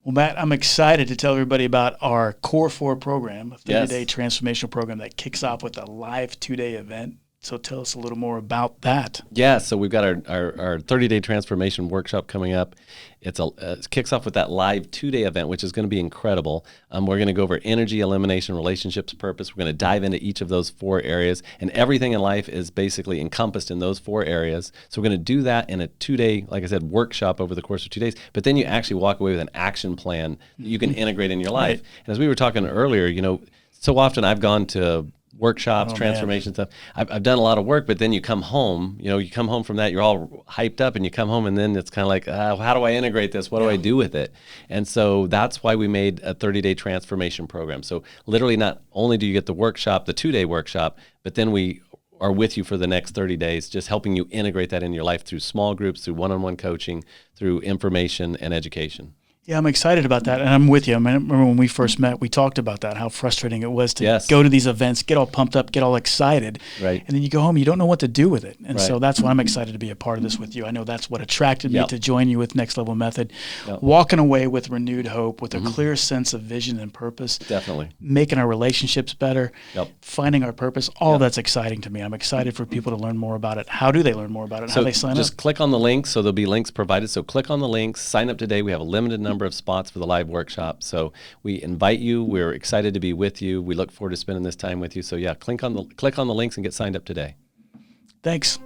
Well, Matt, I'm excited to tell everybody about our Core 4 program, a 30-day Yes. transformational program that kicks off with a live 2-day event. So tell us a little more about that. Yeah, so we've got our 30-day transformation workshop coming up. It kicks off with that live 2-day event, which is going to be incredible. We're going to go over energy, elimination, relationships, purpose. We're going to dive into each of those 4 areas, and everything in life is basically encompassed in those 4 areas. So we're going to do that in a 2-day, like I said, workshop over the course of 2 days. But then you actually walk away with an action plan that you can integrate in your life. Right. And as we were talking earlier, so often I've gone to workshops, transformation stuff. I've done a lot of work, but then you come home, you come home from that, you're all hyped up, and you come home and then it's kind of like, how do I integrate this? What do I do with it? And so that's why we made a 30-day transformation program. So literally not only do you get the workshop, the 2-day workshop, but then we are with you for the next 30 days, just helping you integrate that in your life through small groups, through one-on-one coaching, through information and education. Yeah, I'm excited about that, and I'm with you. I remember when we first met, we talked about that, how frustrating it was to go to these events, get all pumped up, get all excited, right? And then you go home, you don't know what to do with it. And right. So that's why I'm excited to be a part of this with you. I know that's what attracted me to join you with Next Level Method. Walking away with renewed hope, with a clear sense of vision and purpose. Definitely. Making our relationships better, finding our purpose, all that's exciting to me. I'm excited for people to learn more about it. How do they learn more about it? How do they sign up? Just click on the links. So there'll be links provided. So click on the links, sign up today. We have a limited number of spots for the live workshop. So we invite you. We're excited to be with you. We look forward to spending this time with you. So yeah, click on the links and get signed up today. Thanks.